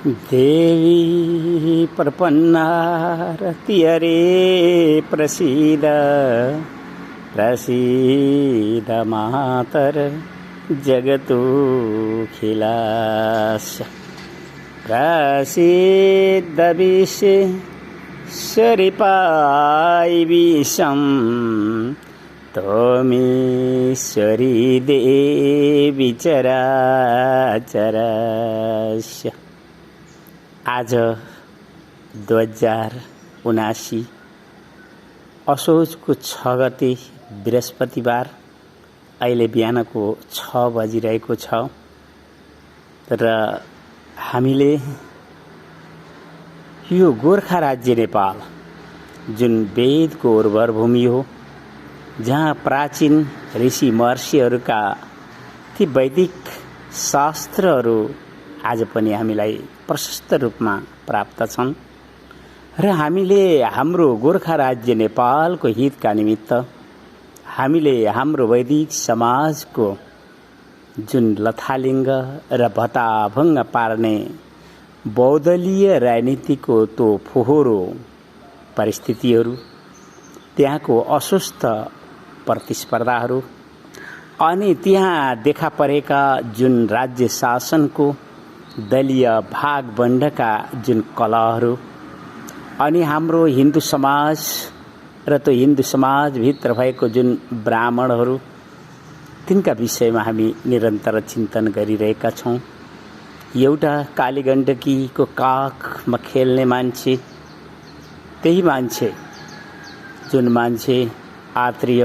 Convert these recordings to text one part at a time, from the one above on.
देवी प्रपन्नारति हरे प्रसीद प्रसीद मातर जगतोऽखिलास्य प्रसीद विश्वेश्वरिपाय विषं त्वमीश्वरी देवी चराचरस्य। आज 2079 असोजको 6 गते बृहस्पतिबार अहिले बिहानको 6 बजिरहेको छ र हामीले यो गोर्खा राज्य नेपाल जुन वेदको उर्वर भूमि हो, जहाँ प्राचीन ऋषि महर्षिहरूका ती वैदिक शास्त्रहरू आज पनि हामीलाई प्रशस्त रूपमा प्राप्त छन् र हामीले हाम्रो गोर्खा राज्य नेपालको हितका निमित्त हामीले हाम्रो वैदिक समाजको जुन लथालिङ्ग र भताभङ्ग पार्ने बहुदलीय राजनीतिको त्यो फोहोरो परिस्थितिहरू, त्यहाँको अस्वस्थ प्रतिस्पर्धाहरू अनि त्यहाँ देखा परेका जुन राज्य शासनको दलीय भागबण्डका जुन कलहहरू अनि हाम्रो हिन्दू समाज र त्यो हिन्दू समाजभित्र भएको जुन ब्राह्मणहरू, तिनका विषयमा हामी निरन्तर चिन्तन गरिरहेका छौँ। एउटा कालीगण्डकीको काखमा खेल्ने मान्छे, त्यही मान्छे जुन मान्छे आत्रेय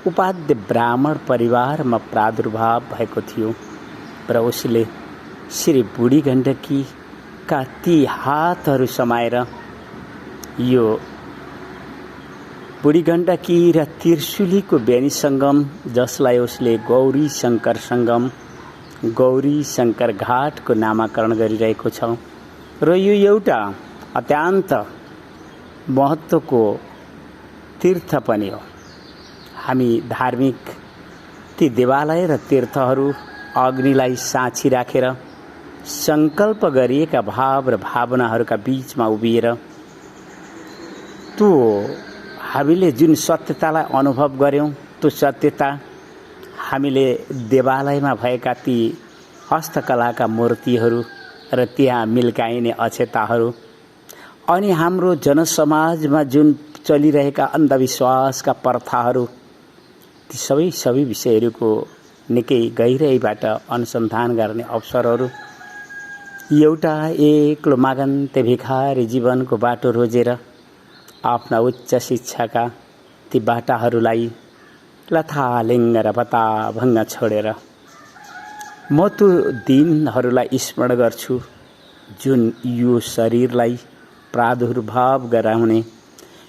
उपाध्य ब्राह्मण परिवारमा प्रादुर्भाव भएको थियो र उसले श्री बुढी गण्डकीका ती हातहरू समाएर यो बुढी गण्डकी र त्रिशुलीको बेनी सङ्गम, जसलाई उसले गौरी शङ्कर सङ्गम, गौरी शङ्कर घाटको नामाकरण गरिरहेको छ र यो एउटा अत्यन्त महत्त्वको तीर्थ पनि हो। हामी धार्मिक ती देवालय र तीर्थहरू अग्निलाई साक्षी राखेर सङ्कल्प गरिएका भाव र भावनाहरूका बीचमा उभिएर त्यो हामीले जुन सत्यतालाई अनुभव गर्यौँ, त्यो सत्यता हामीले देवालयमा भएका ती हस्तकलाका मूर्तिहरू र त्यहाँ मिल्काइने अक्षताहरू अनि हाम्रो जनसमाजमा जुन चलिरहेका अन्धविश्वासका प्रथाहरू, ती सबै विषयहरूको निकै गहिराइबाट अनुसन्धान गर्ने अवसरहरू, एउटा एक्लो मागन्ते भिखारी जीवनको बाटो रोजेर आफ्ना उच्च शिक्षाका ती बाटाहरूलाई लथालिङ्ग र भताभङ्ग छोडेर म त्यो दिनहरूलाई स्मरण गर्छु जुन यो शरीरलाई प्रादुर्भाव गराउने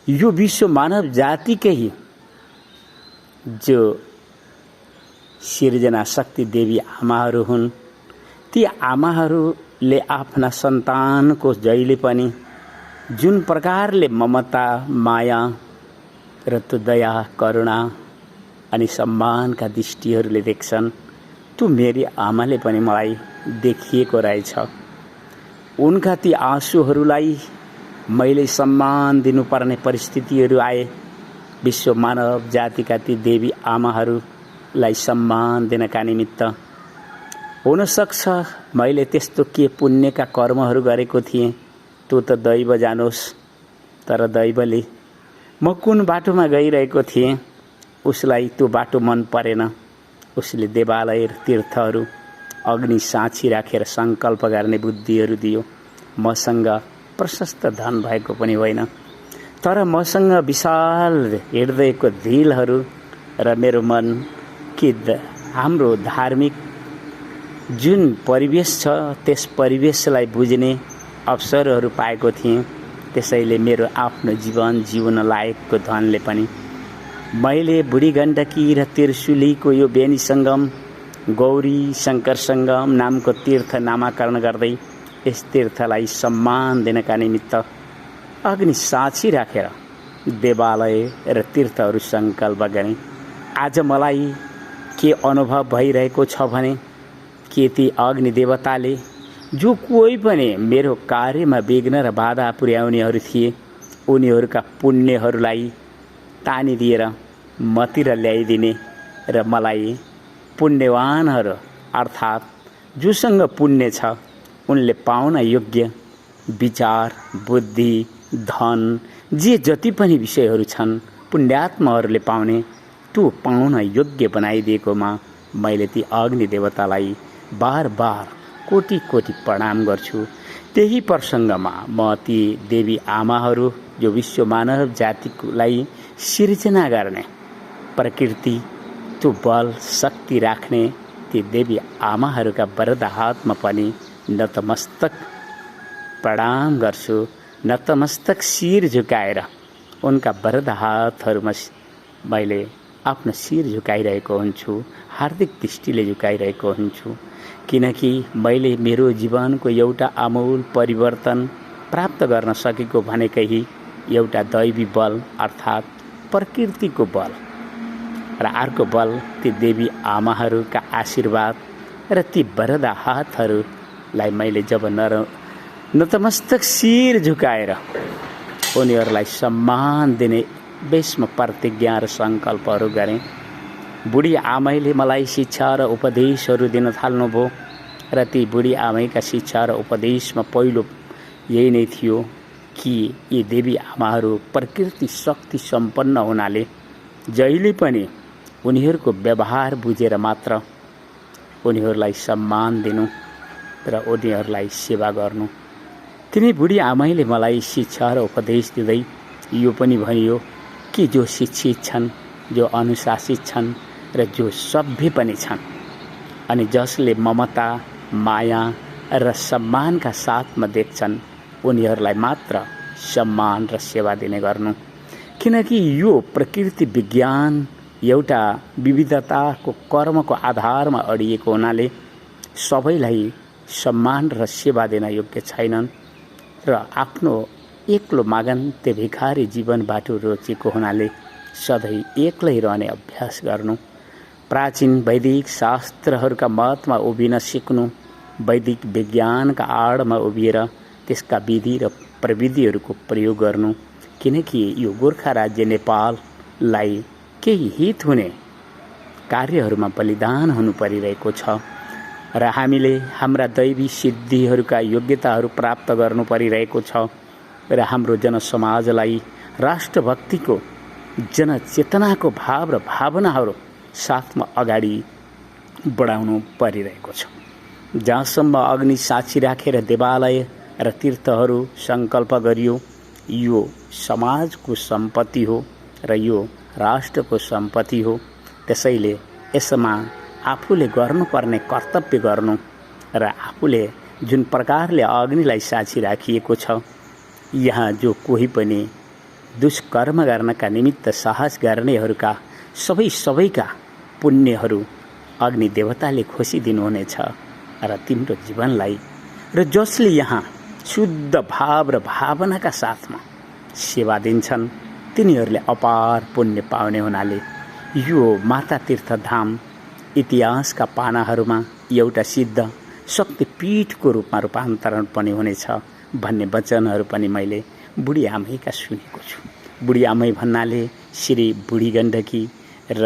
यो विश्व मानव जातिकै जो सिर्जना शक्ति देवी आमाहरू हुन्। ती आमाहरूले आफ्ना सन्तानको जहिले पनि जुन प्रकारले ममता, माया र त्यो दया, करुणा अनि सम्मानका दृष्टिहरूले देख्छन्, त्यो मेरी आमाले पनि मलाई देखिएको रहेछ। उनका ती आँसुहरूलाई मैले सम्मान दिनुपर्ने परिस्थितिहरू आए। विश्व मानव जातिका ती देवी आमाहरूलाई सम्मान दिनका निमित्त हुनसक्छ मैले त्यस्तो के पुण्यका कर्महरू गरेको थिएँ, त्यो त दैव जानोस्। तर दैवले म कुन बाटोमा गइरहेको थिएँ उसलाई त्यो बाटो मन परेन। उसले देवालय र तीर्थहरू अग्नि साक्षी राखेर सङ्कल्प गर्ने बुद्धिहरू दियो। मसँग प्रशस्त धन भएको पनि होइन, तर मसँग विशाल हृदयको दिलहरू र मेरो मन कि हाम्रो धार्मिक जुन परिवेश छ त्यस परिवेशलाई बुझ्ने अवसरहरू पाएको थिएँ। त्यसैले मेरो आफ्नो जीवन जिउन लायकको धनले पनि मैले बुढी गण्डकी र त्रिशुलीको यो बेनी सङ्गम, गौरी शङ्कर सङ्गम नामको तीर्थ नामाकरण गर्दै यस तीर्थलाई सम्मान दिनका निमित्त अग्नि साक्षी राखेर देवालय र तीर्थहरू सङ्कल्प गरेँ। आज मलाई के अनुभव भइरहेको छ भने के ती अग्नि देवताले जो कोही पनि मेरो कार्यमा विघ्न र बाधा पुर्याउनेहरू थिए उनीहरूका पुण्यहरूलाई तानिदिएर मतिर ल्याइदिने र मलाई पुण्यवानहरू अर्थात् जोसँग पुण्य छ उनले पाउन योग्य विचार बुद्धि धन जे जति पनि विषयहरू छन् पुण्यात्माहरूले पाउने त्यो पाउन योग्य बनाइदिएकोमा मैले ती अग्नि देवतालाई बार बार कोटि कोटि प्रणाम गर्छु। त्यही प्रसङ्गमा म ती देवी आमाहरू जो विश्व मानव जातिलाई सिर्जना गर्ने प्रकृति त्यो बल शक्ति राख्ने ती देवी आमाहरूका वरद हातमा पनि नतमस्तक प्रणाम गर्छु। नतमस्तक शिर झुकाएर उनका वरद हातहरूमा मैले आफ्नो शिर झुकाइरहेको हुन्छु, हार्दिक दृष्टिले झुकाइरहेको हुन्छु। किनकि मैले मेरो जीवनको एउटा आमूल परिवर्तन प्राप्त गर्न सकेको भनेकै एउटा दैवी बल अर्थात् प्रकृतिको बल र अर्को बल ती देवी आमाहरूका आशीर्वाद र ती वरद हातहरूलाई मैले जब नतमस्तक शिर झुकाएर उनीहरूलाई सम्मान दिने बेसमा प्रतिज्ञा र सङ्कल्पहरू गरेँ। बुढी आमैले मलाई शिक्षा र उपदेशहरू दिन थाल्नुभयो र ती बुढी आमैका शिक्षा र उपदेशमा पहिलो यही नै थियो कि यी देवी आमाहरू प्रकृति शक्ति सम्पन्न हुनाले जहिले पनि उनीहरूको व्यवहार बुझेर मात्र उनीहरूलाई सम्मान दिनु र उनीहरूलाई सेवा गर्नु। तिनी बुढी आमैले मलाई शिक्षा र उपदेश दिँदै यो पनि भनियो कि जो शिक्षित छन्, जो अनुशासित छन् र जो सभ्य पनि छन् अनि जसले ममता माया र सम्मानका साथमा देख्छन् उनीहरूलाई मात्र सम्मान र सेवा दिने गर्नु। किनकि यो प्रकृति विज्ञान एउटा विविधताको कर्मको आधारमा अडिएको हुनाले सबैलाई सम्मान र सेवा दिन योग्य छैनन् र आफ्नो एक्लो मागन्ते भिखारी जीवनबाट रोचेको हुनाले सधैँ एक्लै रहने अभ्यास गर्नु। प्राचीन वैदिक शास्त्रहरूका मतमा उभिन सिक्नु, वैदिक विज्ञानका आडमा उभिएर त्यसका विधि र प्रविधिहरूको प्रयोग गर्नु। किनकि यो गोर्खा राज्य नेपाललाई केही हित हुने कार्यहरूमा बलिदान हुनु परिरहेको छ र हामीले हाम्रा दैवी सिद्धिहरूका योग्यताहरू प्राप्त गर्नु परिरहेको छ र हाम्रो जनसमाजलाई राष्ट्रभक्तिको जनचेतनाको भाव र भावनाहरू साथमा अगाडि बढाउनु परिरहेको छ। जहाँसम्म अग्नि साक्षी राखेर देवालय र तीर्थहरू सङ्कल्प गरियो यो समाजको सम्पत्ति हो र यो राष्ट्रको सम्पत्ति हो। त्यसैले यसमा आफूले गर्नुपर्ने कर्तव्य गर्नु र आफूले जुन प्रकारले अग्निलाई साक्षी राखिएको छ यहाँ जो कोही पनि दुष्कर्म गर्नका निमित्त साहस गर्नेहरूका सबैका पुण्यहरू अग्नि देवताले खोसिदिनुहुनेछ र तिम्रो जीवनलाई र जसले यहाँ शुद्ध भाव र भावनाका साथमा सेवा दिन्छन् तिनीहरूले अपार पुण्य पाउने हुनाले यो माता तीर्थधाम इतिहासका पानाहरूमा एउटा सिद्ध शक्तिपीठको रूपमा रूपान्तरण पनि हुनेछ भन्ने वचनहरू पनि मैले बुढी आमैका सुनेको छु। बुढी आमै भन्नाले श्री बुढी गण्डकी र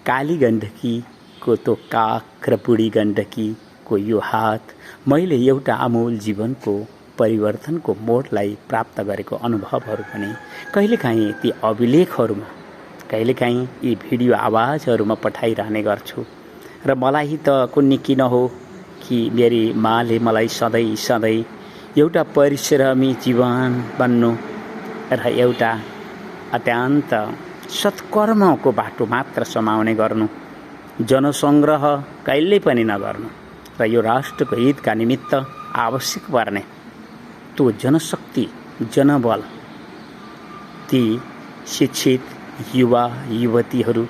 काली गण्डकीको त्यो काख र बुढी गण्डकीको यो हात मैले एउटा आमूल जीवनको परिवर्तनको मोडलाई प्राप्त गरेको अनुभवहरू पनि कहिलेकाहीँ ती अभिलेखहरूमा कहिलेकाहीँ यी भिडियो आवाजहरूमा पठाइरहने गर्छु र मलाई त कुन्नी किन हो कि मेरी माले मलाई सधैँ सधैँ एउटा परिश्रमी जीवन बन्नु र एउटा अत्यन्त सत्कर्मको बाटो मात्र समाउने गर्नु, जनसङ्ग्रह कहिल्यै पनि नगर्नु र यो राष्ट्रको हितका निमित्त आवश्यक पर्ने त्यो जनशक्ति जनबल ती शिक्षित युवा युवतीहरू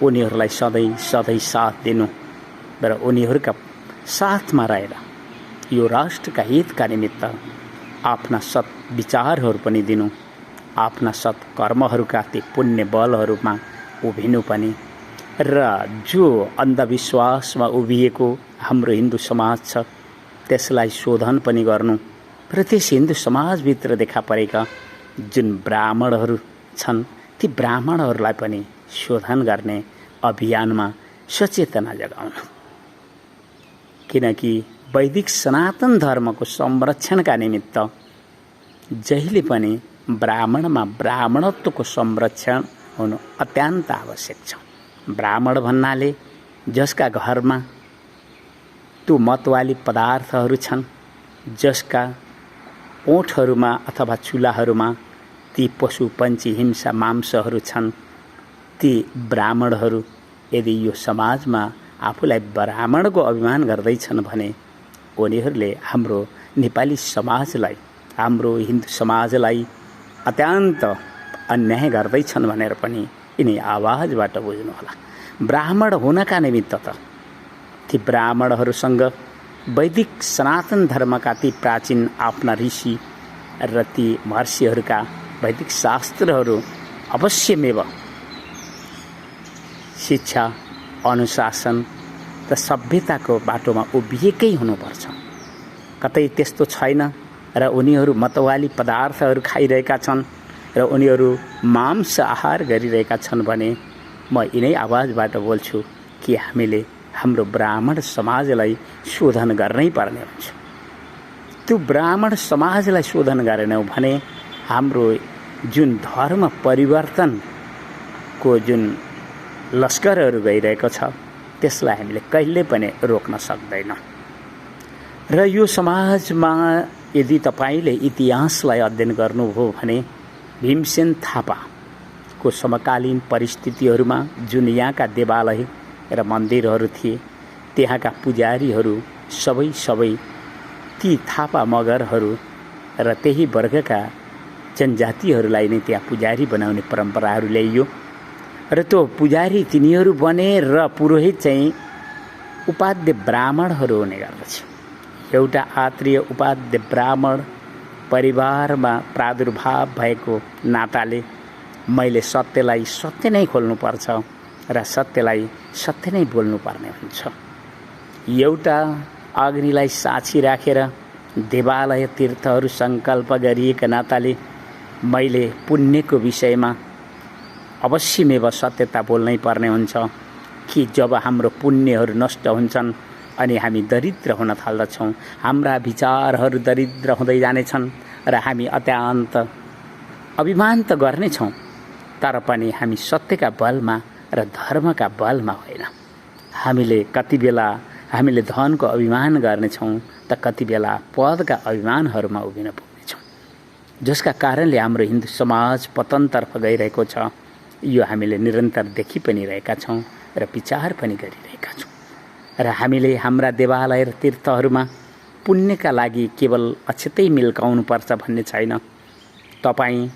उनीहरूलाई सधैँ सधैँ साथ दिनु र उनीहरूका साथमा रहेर यो राष्ट्रका हितका निमित्त आफ्ना सत् विचारहरू पनि दिनु, आफ्ना सत्कर्महरूका ती पुण्य बलहरूमा उभिनु पनि र जो अन्धविश्वासमा उभिएको हाम्रो हिन्दू समाज छ त्यसलाई शोधन पनि गर्नु र त्यस हिन्दू समाजभित्र देखा परेका जुन ब्राह्मणहरू छन् ती ब्राह्मणहरूलाई पनि शोधन गर्ने अभियानमा सचेतना जगाउनु। किनकि वैदिक सनातन धर्मको संरक्षणका निमित्त जहिले पनि ब्राह्मणमा ब्राह्मणत्वको संरक्षण हुनु अत्यन्त आवश्यक छ। ब्राह्मण भन्नाले जसका घरमा त्यो मतवाली पदार्थहरू छन्, जसका ओठहरूमा अथवा चुलाहरूमा ती पशु पन्छी हिंसा मांसहरू छन्, ती ब्राह्मणहरू यदि यो समाजमा आफूलाई ब्राह्मणको अभिमान गर्दैछन् भने उनीहरूले हाम्रो नेपाली समाजलाई, हाम्रो हिन्दू समाजलाई अत्यन्त अन्याय गर्दैछन् भनेर पनि यिनी आवाजबाट बुझ्नुहोला। ब्राह्मण हुनका निमित्त त ती ब्राह्मणहरूसँग वैदिक सनातन धर्मका ती प्राचीन आफ्ना ऋषि र ती महर्षिहरूका वैदिक शास्त्रहरू अवश्यमेव शिक्षा, अनुशासन र सभ्यताको बाटोमा उभिएकै हुनुपर्छ। कतै त्यस्तो छैन र उनीहरू मतवाली पदार्थहरू खाइरहेका छन् र उनीहरू मांस आहार गरिरहेका छन् भने म यिनै आवाजबाट बोल्छु कि हामीले हाम्रो ब्राह्मण समाजलाई शोधन गर्नै पर्ने हुन्छ। त्यो ब्राह्मण समाजलाई शोधन गरेनौँ भने हाम्रो जुन धर्म परिवर्तनको जुन लस्करहरू गइरहेको छ त्यसलाई हामीले कहिले पनि रोक्न सक्दैनौँ। र यो समाजमा यदि तपाईले इतिहासलाई अध्ययन गर्नुभयो भने भीमसेन थापाको समकालीन परिस्थितिहरूमा जुन यहाँका देवालय र मन्दिरहरू थिए, त्यहाँका पुजारीहरू सबै ती थापा मगरहरू र त्यही वर्गका जनजातिहरूलाई नै त्यहाँ पुजारी बनाउने परम्पराहरू ल्याइयो र त्यो पुजारी तिनीहरू बने र पुरोहित चाहिँ उपाध्य ब्राह्मणहरू हुने गर्दछ। एउटा आत्रीय उपाध्य ब्राह्मण परिवारमा प्रादुर्भाव भएको नाताले मैले सत्यलाई सत्य नै खोल्नुपर्छ र सत्यलाई सत्य नै बोल्नुपर्ने हुन्छ। एउटा अग्निलाई साक्षी राखेर देवालय तीर्थहरू सङ्कल्प गरिएका नाताले मैले पुण्यको विषयमा अवश्यमेव सत्यता बोल्नै पर्ने हुन्छ कि जब हाम्रो पुण्यहरू नष्ट हुन्छन् अनि हामी दरिद्र हुन थाल्दछौँ, हाम्रा विचारहरू दरिद्र हुँदै जानेछन् र हामी अत्यन्त अभिमान त गर्नेछौँ तर पनि हामी सत्यका बलमा र धर्मका बलमा होइन। हामीले कति बेला हामीले धनको अभिमान गर्नेछौँ त कति बेला पदका अभिमानहरूमा उभिन पुग्नेछौँ, जसका कारणले हाम्रो हिन्दू समाज पतनतर्फ गइरहेको छ। यो हामीले निरन्तर देखि पनि रहेका छौँ र विचार पनि गरिरहेका छौँ। र हामीले हाम्रा देवालय र तीर्थहरूमा पुण्यका लागि केवल अक्षतै मिल्काउनुपर्छ भन्ने छैन। तपाईँ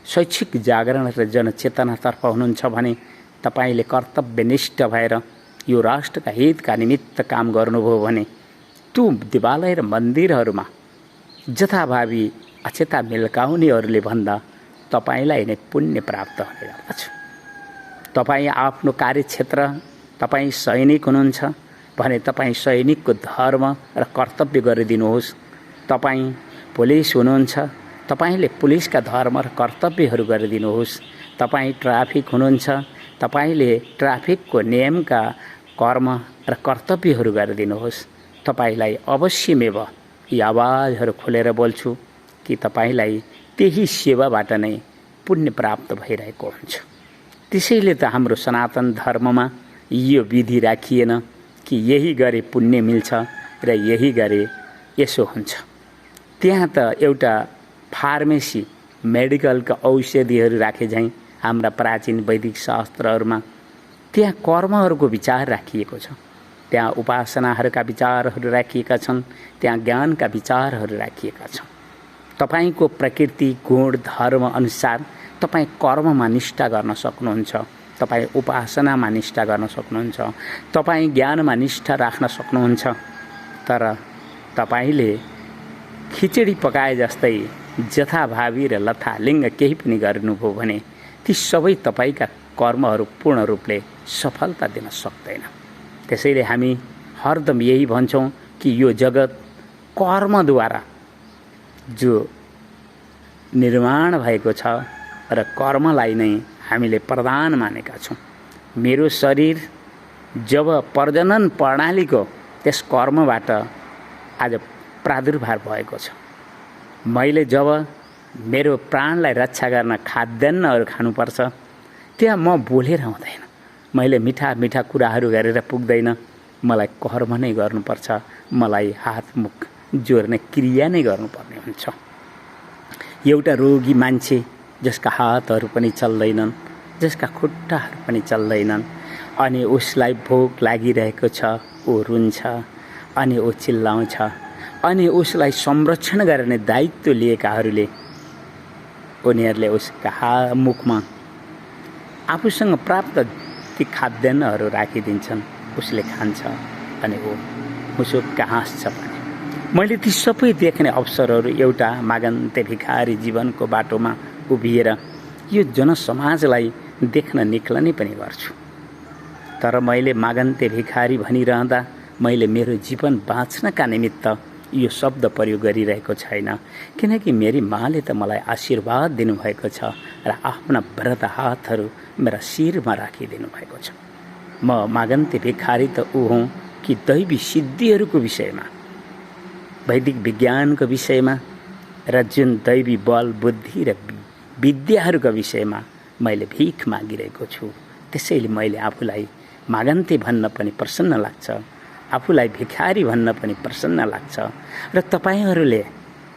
शैक्षिक जागरण र जनचेतनातर्फ हुनुहुन्छ भने तपाईले कर्तव्यनिष्ठ भएर यो राष्ट्रका हितका निमित्त काम गर्नुभयो भने त्यो देवालय र मन्दिरहरूमा जथाभावी अक्षता मिल्काउनेहरूले भन्दा तपाईलाई नै पुण्य प्राप्त हुने गर्दछ। तपाईँ आफ्नो कार्यक्षेत्र, तपाईँ सैनिक हुनुहुन्छ भने तपाईँ सैनिकको धर्म र कर्तव्य गरिदिनुहोस्। तपाईँ पुलिस हुनुहुन्छ, तपाईले पुलिसका धर्म र कर्तव्यहरू गरिदिनुहोस्। तपाईँ ट्राफिक हुनुहुन्छ, तपाईले ट्राफिकको नियमका कर्म र कर्तव्यहरू गरिदिनुहोस्। तपाईलाई अवश्यमेव यी आवाजहरू खोलेर बोल्छु कि तपाईलाई त्यही सेवाबाट नै पुण्य प्राप्त भइरहेको हुन्छ। त्यसैले त हाम्रो सनातन धर्ममा यो विधि राखिएन कि यही गरे पुण्य मिल्छ र यही गरे यसो हुन्छ। त्यहाँ त एउटा फार्मेसी मेडिकलका औषधिहरू राखे झैँ हाम्रा प्राचीन वैदिक शास्त्रहरूमा त्यहाँ कर्महरूको विचार राखिएको छ, त्यहाँ उपासनाहरूका विचारहरू राखिएका छन्, त्यहाँ ज्ञानका विचारहरू राखिएका छन्। तपाईको प्रकृति गुण धर्म अनुसार तपाईँ कर्ममा निष्ठा गर्न सक्नुहुन्छ, तपाईँ उपासनामा निष्ठा गर्न सक्नुहुन्छ, तपाईँ ज्ञानमा निष्ठा राख्न सक्नुहुन्छ। तर तपाईले खिचडी पकाए जस्तै जथाभावी र लथालिङ्ग केही पनि गर्नुभयो भने ती सबै तपाईका कर्महरू पूर्ण रूपले सफलता दिन सक्दैन। त्यसैले हामी हरदम यही भन्छौँ कि यो जगत कर्मद्वारा जो निर्माण भएको छ र कर्मलाई नै हामीले प्रधान मानेका छौँ। मेरो शरीर जब प्रजनन प्रणालीको त्यस कर्मबाट आज प्रादुर्भाव भएको छ, मैले जब मेरो प्राणलाई रक्षा गर्न खाद्यान्नहरू खानुपर्छ, त्यहाँ म बोलेर हुँदैन, मैले मिठा मिठा कुराहरू गरेर पुग्दैन, मलाई कर्म नै गर्नुपर्छ, मलाई हात मुख जोड्ने क्रिया नै गर्नुपर्ने हुन्छ। एउटा रोगी मान्छे जसका हातहरू पनि चल्दैनन्, जसका खुट्टाहरू पनि चल्दैनन्, अनि उसलाई भोक लागिरहेको छ, ऊ रुन्छ अनि ऊ चिल्लाउँछ, अनि उसलाई संरक्षण गर्ने दायित्व लिएकाहरूले उनीहरूले उसका मुखमा आफूसँग प्राप्त ती खाद्यान्नहरू राखिदिन्छन्, उसले खान्छ अनि ऊ मुसुक्क हाँस्छ पनि। मैले ती सबै देख्ने अवसरहरू एउटा मागन्ते भिखारी जीवनको बाटोमा उभिएर यो जनसमाजलाई देख्न निक्लने पनि गर्छु। तर मैले मागन्ते भिखारी भनिरहँदा मैले मेरो जीवन बाँच्नका निमित्त यो शब्द प्रयोग गरिरहेको छैन, किनकि मेरी माले त मलाई आशीर्वाद दिनुभएको छ र आफ्ना व्रत हातहरू मेरा शिरमा राखिदिनु भएको छ। म मागन्ते भिखारी त ऊ हुँ कि दैवी सिद्धिहरूको विषयमा, वैदिक विज्ञानको विषयमा र जुन दैवी बल बुद्धि र विद्याहरूका विषयमा मैले भिख मागिरहेको छु। त्यसैले मैले आफूलाई मागन्ते भन्न पनि प्रसन्न लाग्छ, आफूलाई भिखारी भन्न पनि प्रसन्न लाग्छ। र तपाईहरूले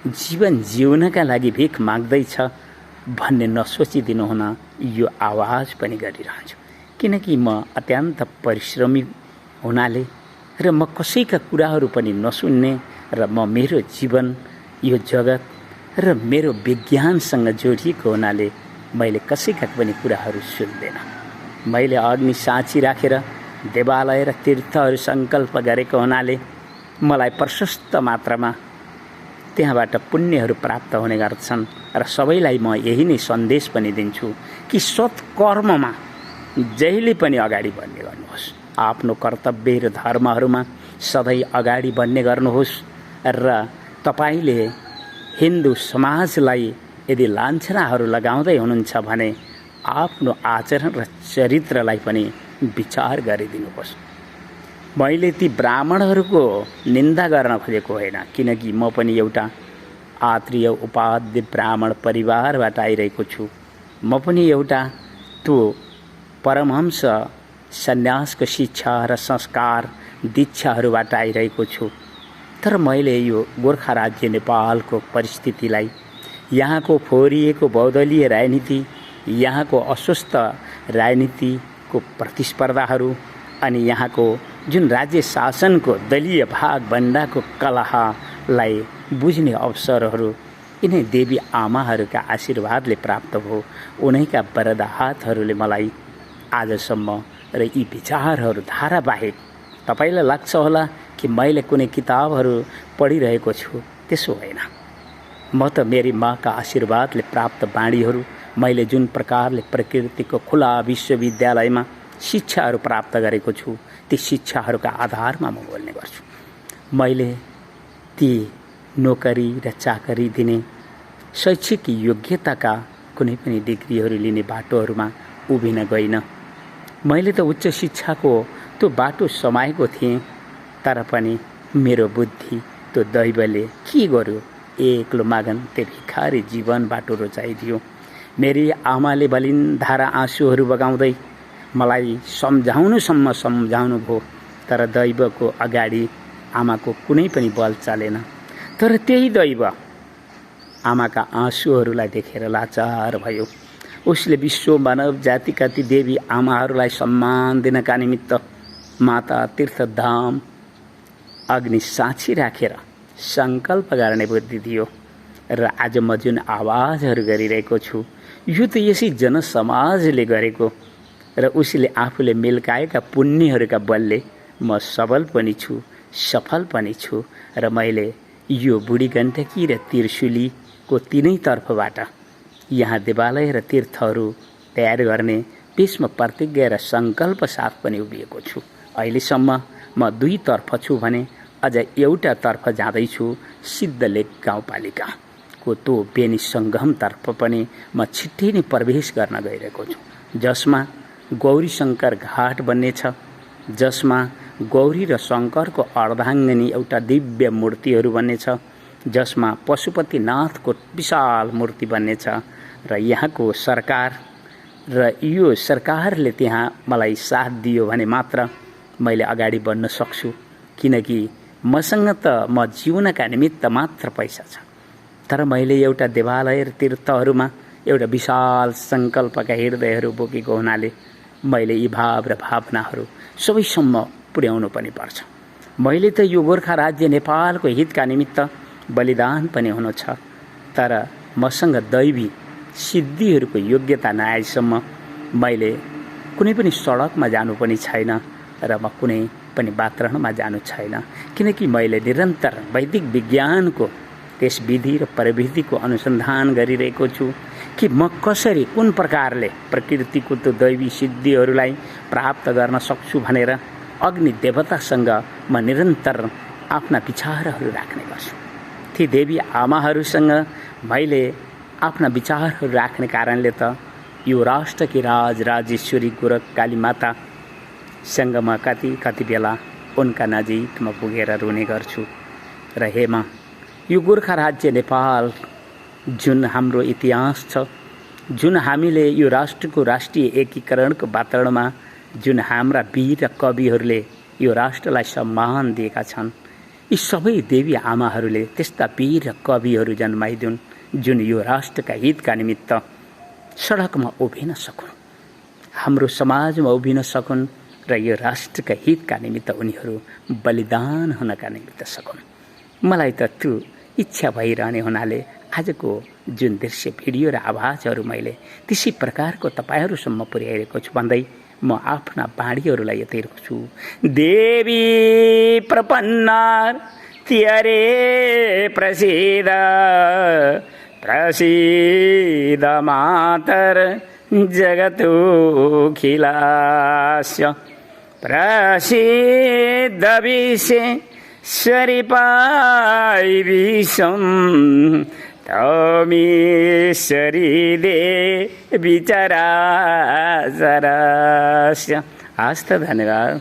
जीवन जिउनका लागि भिख माग्दैछ भन्ने नसोचिदिनुहुन यो आवाज पनि गरिरहन्छु, किनकि म अत्यन्त परिश्रमी हुनाले र म कसैका कुराहरू पनि नसुन्ने र म मेरो जीवन यो जगत र मेरो विज्ञानसँग जोडिएको हुनाले मैले कसैका पनि कुराहरू सुन्दैन। मैले अग्नि साँची राखेर देवालय र तीर्थहरू सङ्कल्प गरेको हुनाले मलाई प्रशस्त मात्रामा त्यहाँबाट पुण्यहरू प्राप्त हुने गर्छन् र सबैलाई म यही नै सन्देश पनि दिन्छु कि सत्कर्ममा जहिले पनि अगाडि बढ्ने गर्नुहोस्, आफ्नो कर्तव्य र धर्महरूमा सधैँ अगाडि बढ्ने गर्नुहोस् र तपाईले हिन्दू समाजलाई यदि लान्छनाहरू लगाउँदै हुनुहुन्छ भने आफ्नो आचरण र चरित्रलाई पनि विचार गरिदिनुहोस्। मैले ती ब्राह्मणहरूको निन्दा गर्न खोजेको होइन, किनकि म पनि एउटा आत्रीय उपाध्य ब्राह्मण परिवारबाट आइरहेको छु। म पनि एउटा त्यो परमहंस सन्यासको शिक्षा र संस्कार दीक्षाहरूबाट आइरहेको छु। तर मैले यो गोर्खा राज्य नेपालको परिस्थितिलाई, यहाँको फोरिएको बहुदलीय राजनीति, यहाँको अस्वस्थ राजनीतिको प्रतिस्पर्धाहरू अनि यहाँको जुन राज्य शासनको दलीय भागभण्डाको कलहलाई बुझ्ने अवसरहरू यिनै देवी आमाहरूका आशीर्वादले प्राप्त भयो। उनैका वरद हातहरूले मलाई आजसम्म र यी विचारहरू धाराबाहेक तपाईलाई लाग्छ होला कि मैले कुनै किताबहरू पढिरहेको छु, त्यसो होइन। म त मेरी माका आशीर्वादले प्राप्त बाणीहरू, मैले जुन प्रकारले प्रकृतिको खुला विश्वविद्यालयमा शिक्षाहरू प्राप्त गरेको छु, ती शिक्षाहरूका आधारमा म बोल्ने गर्छु। मैले ती नोकरी र चाकरी दिने शैक्षिक योग्यताका कुनै पनि डिग्रीहरू लिने बाटोहरूमा उभिन गइनँ। मैले त उच्च शिक्षाको त्यो बाटो समाएको थिएँ, तर पनि मेरो बुद्धि त्यो दैवले के गर्यो, एक्लो मागन्ते भिखारी जीवन बाटो रुचाइदियो। मेरी आमाले बलिन धारा आँसुहरू बगाउँदै मलाई सम्झाउनुसम्म सम्झाउनु भयो, तर दैवको अगाडि आमाको कुनै पनि बल चलेन। तर त्यही दैव आमाका आँसुहरूलाई देखेर लाचार भयो। उसले विश्व मानव जातिका ती देवी आमाहरूलाई सम्मान दिनका निमित्त माता तीर्थधाम अग्नि साक्षी राखेर सङ्कल्प गर्ने बुद्धि दियो। र आज म जुन आवाजहरू गरिरहेको छु, यो त यसै जनसमाजले गरेको र उसले आफूले मिल्काएका पुण्यहरूका बलले म सबल पनि छु, सफल पनि छु। र मैले यो बुढी गण्डकी र त्रिशुलीको तिनै तर्फबाट यहाँ देवालय र तीर्थहरू तयार गर्ने बीचमा प्रतिज्ञा र सङ्कल्प साथ पनि उभिएको छु। अहिलेसम्म म दुई तर्फ छु भने अझ एउटातर्फ जाँदैछु सिद्धलेक गाउँपालिकाको त्यो बेनी सङ्गमतर्फ पनि म छिट्टै नै प्रवेश गर्न गइरहेको छु, जसमा गौरी शङ्कर घाट बन्नेछ, जसमा गौरी र शङ्करको अर्धाङ्गिनी एउटा दिव्य मूर्तिहरू बन्नेछ, जसमा पशुपतिनाथको विशाल मूर्ति बन्नेछ र यहाँको सरकार र यो सरकारले त्यहाँ मलाई साथ दियो भने मात्र मैले अगाडि बढ्न सक्छु, किनकि मसँग त म जिउनका निमित्त मात्र पैसा छ, तर मैले एउटा देवालय र तीर्थहरूमा एउटा विशाल सङ्कल्पका हृदयहरू बोकेको हुनाले मैले यी भाव र भावनाहरू सबैसम्म पुर्याउनु पनि पर्छ। मैले त यो गोर्खा राज्य नेपालको हितका निमित्त बलिदान पनि हुनु छ, तर मसँग दैवी सिद्धिहरूको योग्यता नआएसम्म मैले कुनै पनि सडकमा जानु पनि छैन र म कुनै पनि वातावरणमा जानु छैन, किनकि मैले निरन्तर वैदिक विज्ञानको त्यस विधि र प्रविधिको अनुसन्धान गरिरहेको छु कि म कसरी कुन प्रकारले प्रकृतिको त्यो दैवी सिद्धिहरूलाई प्राप्त गर्न सक्छु भनेर अग्नि देवतासँग म निरन्तर आफ्ना विचारहरू राख्ने गर्छु। ती देवी आमाहरूसँग मैले आफ्ना विचारहरू राख्ने कारणले त यो राष्ट्रकी राजेश्वरी गोरख काली मातासँग म कति बेला उनका नजिकमा पुगेर रुने गर्छु। र हेमा, यो गोर्खा राज्य नेपाल जुन हाम्रो इतिहास छ, जुन हामीले यो राष्ट्रको राष्ट्रिय एकीकरणको वातावरणमा जुन हाम्रा वीर र कविहरूले यो राष्ट्रलाई सम्मान दिएका छन्, यी सबै देवी आमाहरूले त्यस्ता वीर र कविहरू जन्माइदिउन् जुन यो राष्ट्रका हितका निमित्त सडकमा उभिन सकुन्, हाम्रो समाजमा उभिन सकुन् र यो राष्ट्रका हितका निमित्त उनीहरू बलिदान हुनका निमित्त सकुन्। मलाई त त्यो इच्छा भइरहने हुनाले आजको जुन दृश्य भिडियो र आवाजहरू मैले त्यसै प्रकारको तपाईँहरूसम्म पुर्याइरहेको छु भन्दै म आफ्ना बाणीहरूलाई यतै रोक्छु। देवी प्रपन्ना त्यरे प्रसिद्ध प्रसिद्ध मातर जगतोखिलास्य प्रसिद्ध विश्वेश्वरी पाई विश्वं तमीश्वरी देवी चराचरस्य। हस्त धन्यवाद।